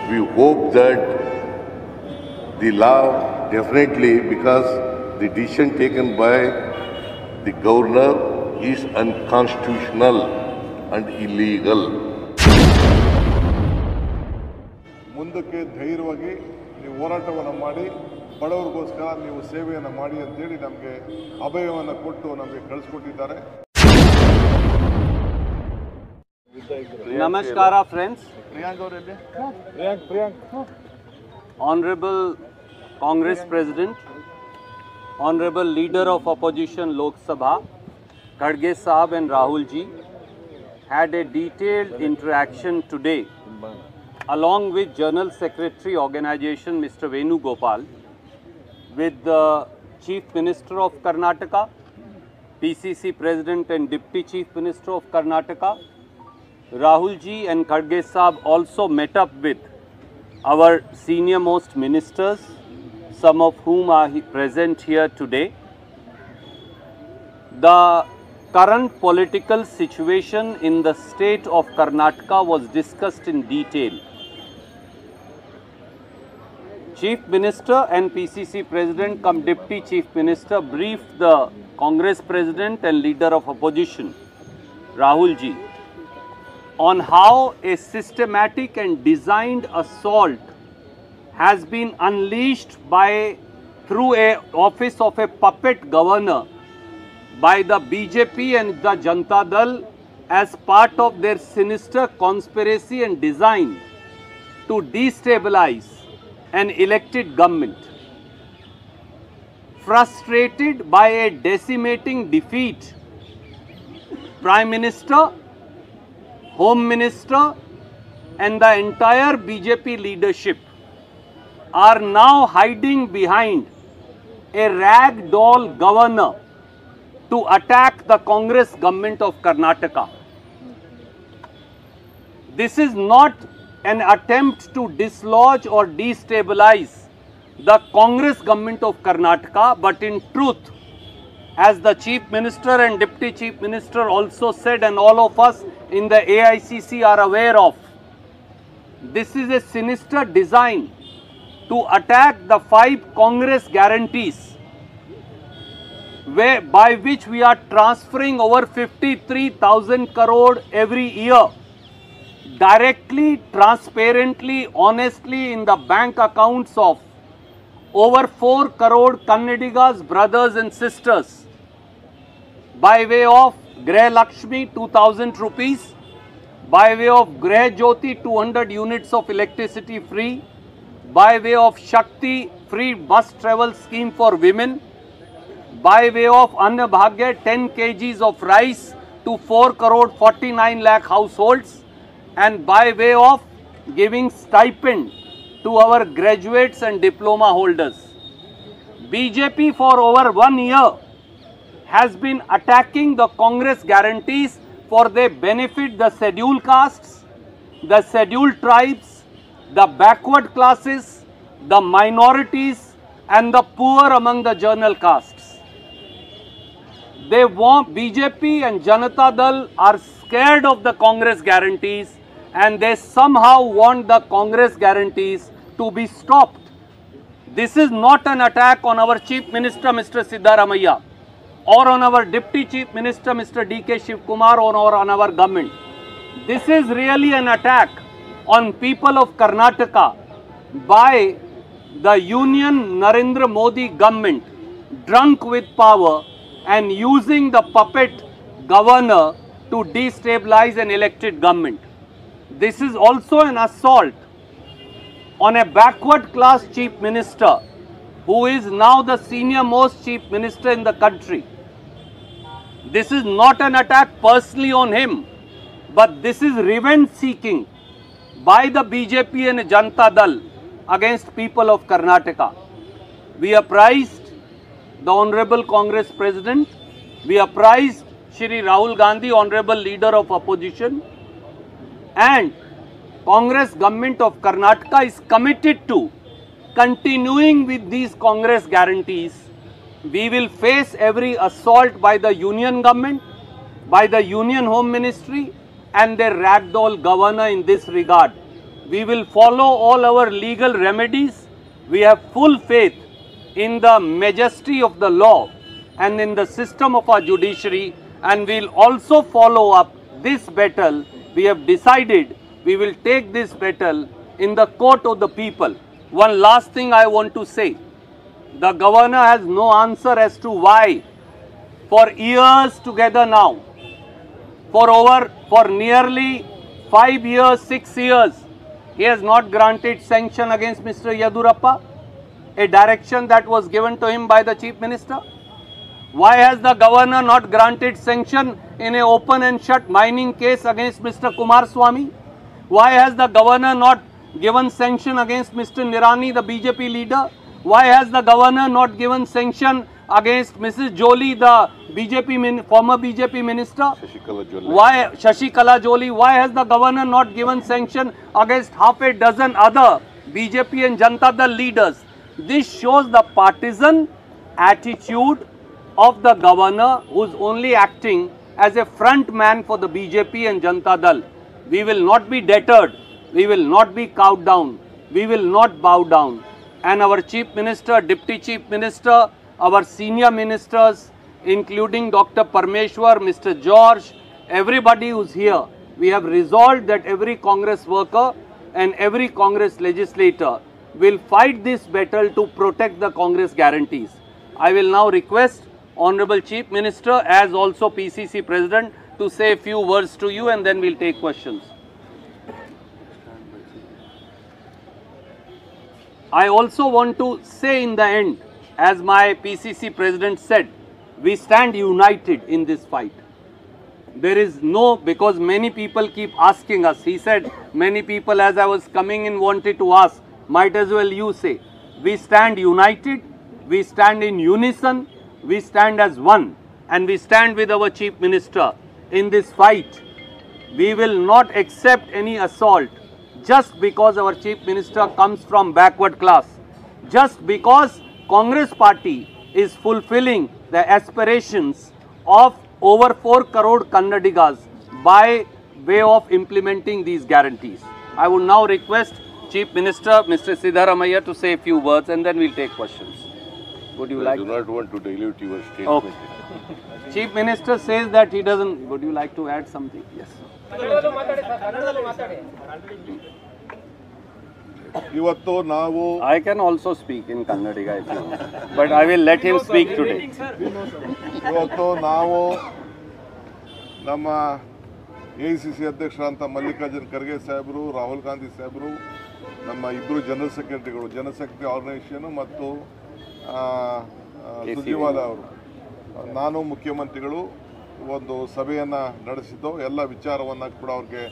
We hope that the law definitely, because the decision taken by the governor is unconstitutional and illegal. ಮುಂದಕ್ಕೆ ಧೈರ್ಯವಾಗಿ ನೀವು ಹೋರಾಟವನ್ನು ಮಾಡಿ ಬಡವರಿಗೋಸ್ಕರ ನೀವು ಸೇವೆಯನ್ನು ಮಾಡಿ ಅಂತೇಳಿ ನಮಗೆ ಅಭಯವನ್ನು ಕೊಟ್ಟು ನಮಗೆ ಕಳಿಸ್ಕೊಟ್ಟಿದ್ದಾರೆ. Namaskara friends. Honorable Congress President, Honorable Leader of Opposition Lok Sabha, Khadge Sahab and Rahul ji had a detailed interaction today along with General Secretary Organization Mr. Venu Gopal with the Chief Minister of Karnataka, PCC President and Deputy Chief Minister of Karnataka. Rahul ji and Khadge Sahab also met up with our senior most ministers, some of whom are present here today. The current political situation in the state of Karnataka was discussed in detail. Chief Minister and PCC President cum Deputy Chief Minister briefed the Congress President and Leader of Opposition, Rahul ji, on how a systematic and designed assault has been unleashed through a office of a puppet governor by the BJP and the Janata Dal as part of their sinister conspiracy and design to destabilize an elected government. Frustrated by a decimating defeat, Prime Minister, Home Minister and the entire BJP leadership are now hiding behind a ragdoll governor to attack the Congress government of Karnataka. This is not an attempt to dislodge or destabilize the Congress government of Karnataka, but in truth, as the Chief Minister and Deputy Chief Minister also said, and all of us in the AICC are aware of, this is a sinister design to attack the 5 Congress guarantees by which we are transferring over 53,000 crore every year directly, transparently, honestly in the bank accounts of over 4 crore Kannadigas, brothers and sisters, by way of Greh Lakshmi 2000 rupees, by way of Greh Jyoti 200 units of electricity free, by way of Shakti free bus travel scheme for women, by way of Anna Bhagya 10 kgs of rice to 4 crore 49 lakh households, and by way of giving stipend to our graduates and diploma holders. BJP for over 1 year has been attacking the Congress guarantees for they benefit the scheduled castes, the scheduled tribes, the backward classes, the minorities and the poor among the general castes. They want, BJP and Janata Dal are scared of the Congress guarantees and they somehow want the Congress guarantees to be stopped. This is not an attack on our Chief Minister Mr. Siddaramaiah or on our Deputy Chief Minister Mr. D.K. Shivkumar or on our government. This is really an attack on people of Karnataka by the Union Narendra Modi government, drunk with power and using the puppet governor to destabilize an elected government. This is also an assault on a backward class Chief Minister who is now the senior most Chief Minister in the country. This is not an attack personally on him, but this is revenge seeking by the BJP and Janata Dal against people of Karnataka. We apprised the Honorable Congress President, we apprised Shri Rahul Gandhi, Honorable Leader of Opposition, and Congress government of Karnataka is committed to continuing with these Congress guarantees. We will face every assault by the Union government, by the Union Home Ministry and their ragdoll governor in this regard. We will follow all our legal remedies. We have full faith in the majesty of the law and in the system of our judiciary, and we'll also follow up this battle. We have decided we will take this battle in the court of the people. One last thing I want to say. The governor has no answer as to why for years together now, for nearly 5 years, 6 years, he has not granted sanction against Mr. Yedurappa, a direction that was given to him by the Chief Minister. Why has the governor not granted sanction in an open and shut mining case against Mr. Kumaraswamy? Why has the governor not given sanction against Mr. Nirani, the BJP leader? Why has the governor not given sanction against Mrs. Jolie, the former BJP minister? Shashikala Jolie. Why has the governor not given sanction against half a dozen other BJP and Janata Dal leaders? This shows the partisan attitude of the governor, who is only acting as a front man for the BJP and Janata Dal. We will not be deterred. We will not be cowed down. We will not bow down. And our Chief Minister, Deputy Chief Minister, our senior ministers, including Dr. Parmeshwar, Mr. George, everybody who's here, we have resolved that every Congress worker and every Congress legislator will fight this battle to protect the Congress guarantees. I will now request Honorable Chief Minister, as also PCC President, to say a few words to you, and then we'll take questions. I also want to say in the end, as my PCC President said, we stand united in this fight. There is no, because many people keep asking us, he said, many people as I was coming in wanted to ask, might as well you say. We stand united, we stand in unison, we stand as one, and we stand with our Chief Minister in this fight. We will not accept any assault just because our Chief Minister comes from backward class, just because Congress party is fulfilling the aspirations of over 4 crore Kannadigas by way of implementing these guarantees. I would now request Chief Minister Mr. Siddaramaiah to say a few words, and then we'll take questions. Would you like? I do not want to dilute your statement. Okay. Chief Minister says that he doesn't. Would you like to add something? Yes. ಇವತ್ತು ನಾವು I can also speak in Kannadiga if you want, but I will let him speak today. ಇವತ್ತು ನಾವು ನಮ್ಮ AICC ಅಧ್ಯಕ್ಷರಂತ Mallikarjun Kharge ಸಾಹೇಬರು, ರಾಹುಲ್ ಗಾಂಧಿ ಸಾಹೇಬರು, ನಮ್ಮ ಇಬ್ಬರು general ಸೆಕ್ರೆಟರಿಗಳು, general secretary organisation ಮತ್ತು ಸುರ್ಜೇವಾಲಾ ಅವರು, ನಾನು ಮುಖ್ಯಮಂತ್ರಿಗಳು ಒಂದು ಸಭೆಯನ್ನು ನಡೆಸಿದ್ದು, ಎಲ್ಲ ವಿಚಾರವನ್ನು ಕೂಡ ಅವ್ರಿಗೆ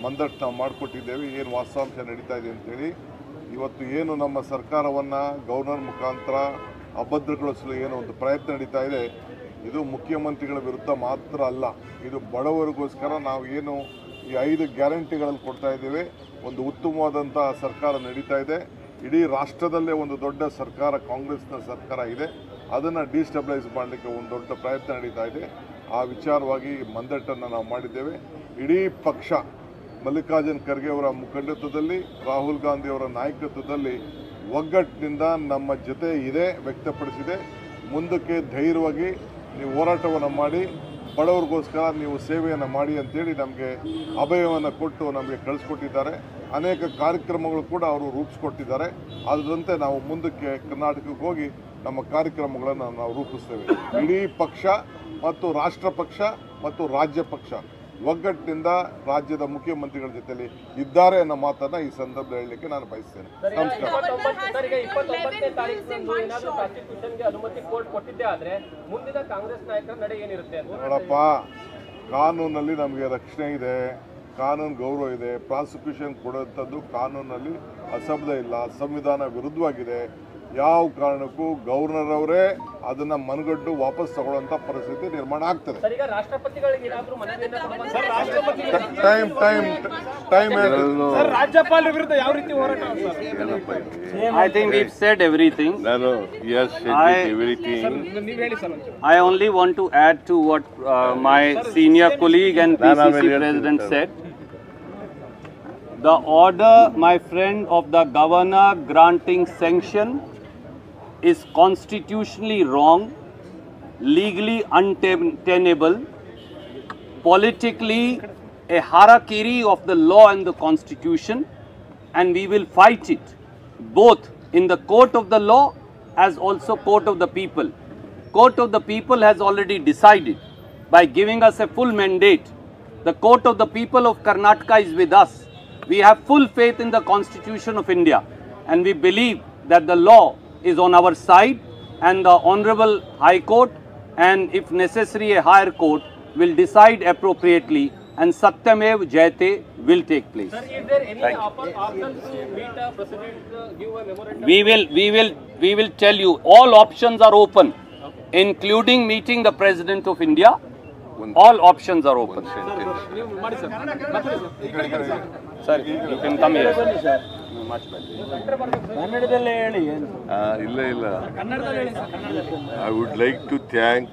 ಮಂದಟ್ಟು ನಾವು ಮಾಡಿಕೊಟ್ಟಿದ್ದೇವೆ, ಏನು ವಾಸ್ತವಾಂಶ ನಡೀತಾ ಇದೆ ಅಂತೇಳಿ. ಇವತ್ತು ಏನು ನಮ್ಮ ಸರ್ಕಾರವನ್ನು ಗವರ್ನರ್ ಮುಖಾಂತರ ಅಭದ್ರಗೊಳಿಸಲು ಏನು ಒಂದು ಪ್ರಯತ್ನ ನಡೀತಾ ಇದೆ, ಇದು ಮುಖ್ಯಮಂತ್ರಿಗಳ ವಿರುದ್ಧ ಮಾತ್ರ ಅಲ್ಲ, ಇದು ಬಡವರಿಗೋಸ್ಕರ ನಾವು ಏನು ಈ 5 ಗ್ಯಾರಂಟಿಗಳನ್ನು ಕೊಡ್ತಾ ಇದ್ದೇವೆ. ಒಂದು ಉತ್ತಮವಾದಂಥ ಸರ್ಕಾರ ನಡೀತಾ ಇದೆ. ಇಡೀ ರಾಷ್ಟ್ರದಲ್ಲೇ ಒಂದು ದೊಡ್ಡ ಸರ್ಕಾರ, ಕಾಂಗ್ರೆಸ್ನ ಸರ್ಕಾರ ಇದೆ, ಅದನ್ನು ಡಿಸ್ಟೆಬಿಲೈಸ್ ಮಾಡಲಿಕ್ಕೆ ಒಂದು ದೊಡ್ಡ ಪ್ರಯತ್ನ ನಡೀತಾ ಇದೆ. ಆ ವಿಚಾರವಾಗಿ ಮಂದಟ್ಟನ್ನು ನಾವು ಮಾಡಿದ್ದೇವೆ. ಇಡೀ ಪಕ್ಷ ಮಲ್ಲಿಕಾರ್ಜುನ್ ಖರ್ಗೆ ಅವರ ಮುಖಂಡತ್ವದಲ್ಲಿ, ರಾಹುಲ್ ಗಾಂಧಿ ಅವರ ನಾಯಕತ್ವದಲ್ಲಿ ಒಗ್ಗಟ್ಟಿನಿಂದ ನಮ್ಮ ಜೊತೆ ಇದೆ ವ್ಯಕ್ತಪಡಿಸಿದೆ. ಮುಂದಕ್ಕೆ ಧೈರ್ಯವಾಗಿ ನೀವು ಹೋರಾಟವನ್ನು ಮಾಡಿ, ಬಡವರಿಗೋಸ್ಕರ ನೀವು ಸೇವೆಯನ್ನು ಮಾಡಿ ಅಂತೇಳಿ ನಮಗೆ ಅಭಯವನ್ನು ಕೊಟ್ಟು ನಮಗೆ ಕಳಿಸ್ಕೊಟ್ಟಿದ್ದಾರೆ. ಅನೇಕ ಕಾರ್ಯಕ್ರಮಗಳು ಕೂಡ ಅವರು ರೂಪಿಸ್ಕೊಟ್ಟಿದ್ದಾರೆ. ಅದರಂತೆ ನಾವು ಮುಂದಕ್ಕೆ ಕರ್ನಾಟಕಕ್ಕೆ ಹೋಗಿ ನಮ್ಮ ಕಾರ್ಯಕ್ರಮಗಳನ್ನು ನಾವು ರೂಪಿಸ್ತೇವೆ. ಇಡೀ ಪಕ್ಷ ಮತ್ತು ರಾಷ್ಟ್ರ ಪಕ್ಷ ಮತ್ತು ರಾಜ್ಯ ಪಕ್ಷ ಒಗ್ಗಟ್ಟಿನಿಂದ ರಾಜ್ಯದ ಮುಖ್ಯಮಂತ್ರಿಗಳ ಜೊತೆಲಿ ಇದ್ದಾರೆ ಅನ್ನೋ ಮಾತನ್ನ ಈ ಸಂದರ್ಭದಲ್ಲಿ ಹೇಳಲಿಕ್ಕೆ ನಾನು ಬಯಸ್ತೇನೆ. ನಮಸ್ಕಾರ. ನೋಡಪ್ಪ, ಕಾನೂನಲ್ಲಿ ನಮಗೆ ರಕ್ಷಣೆ ಇದೆ, ಕಾನೂನು ಗೌರವ ಇದೆ. ಪ್ರಾಸಿಕ್ಯೂಷನ್ ಕೊಡುವಂಥದ್ದು ಕಾನೂನಲ್ಲಿ ಅಸಂಬದ್ಧ ಇಲ್ಲ, ಸಂವಿಧಾನ ವಿರುದ್ಧವಾಗಿದೆ. ಯಾವ ಕಾರಣಕ್ಕೂ ಗವರ್ನರ್ ಅವರೇ ಅದನ್ನ ಮನಗಂಡು ವಾಪಸ್ ತಗೊಳ್ಳುವಂತ ಪರಿಸ್ಥಿತಿ ನಿರ್ಮಾಣ ಆಗ್ತದೆ. ರಾಜ್ಯಪಾಲರ ವಿರುದ್ಧ ಯಾವ ರೀತಿ ಹೋರಾಟ? I think we've said everything. Yes, everything. I only want to add to what my senior colleague and PCC president said. The order, my friend, of the governor granting sanction is constitutionally wrong, legally untenable, politically a harakiri of the law and the constitution, and we will fight it both in the court of the law as also court of the people. Court of the people has already decided by giving us a full mandate. The court of the people of Karnataka is with us. We have full faith in the Constitution of India, and we believe that the law is on our side, and the Honorable High Court, and if necessary a higher court, will decide appropriately, and Satyamev Jayate will take place. Sir, is there any option to meet a president, give a memorandum? We will tell you all options are open, including meeting the President of India. All options are open. Sir, you can come here. Much better. I would like to thank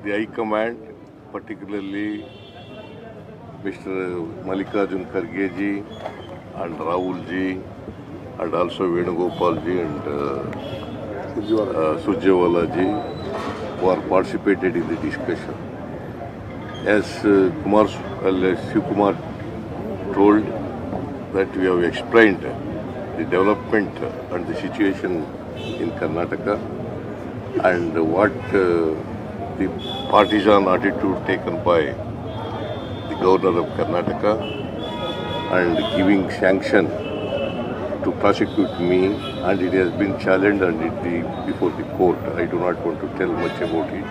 the High Command, particularly Mr. Mallikarjun Kharge ji and Rahul ji, and also Venugopal ji and Surjewala ji, who are participated in the discussion. As Shiv Kumar told, that we have explained the development and the situation in Karnataka and what the partisan attitude taken by the governor of Karnataka and giving sanction to prosecute me, and it has been challenged and before the court. I do not want to tell much about it,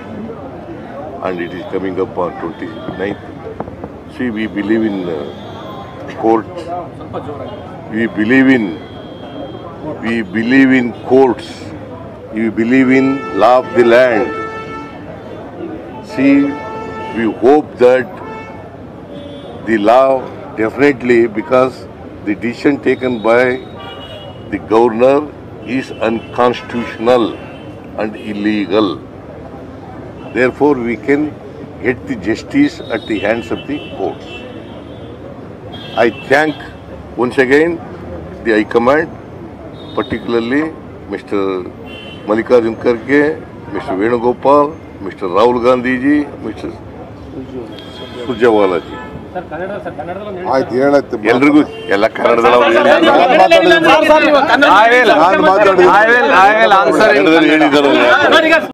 and it is coming up on 29th. See, we believe in courts. We believe in courts. We believe in law of the land. See, we hope that the law definitely, because the decision taken by the governor is unconstitutional and illegal. Therefore, we can get the justice at the hands of the courts. I thank once again the High Command, particularly Mr. Mallikarjun Kharge, Mr. Venugopal, Mr. Rahul Gandhi ji, Mr. Surjewala ji. ಆಯ್ತು ಹೇಳತ್ತೆ ಎಲ್ರಿಗೂ ಎಲ್ಲ ಕನ್ನಡದಲ್ಲಿ I will answer it. ಹೇಳಿದಾರಲ್ಲ.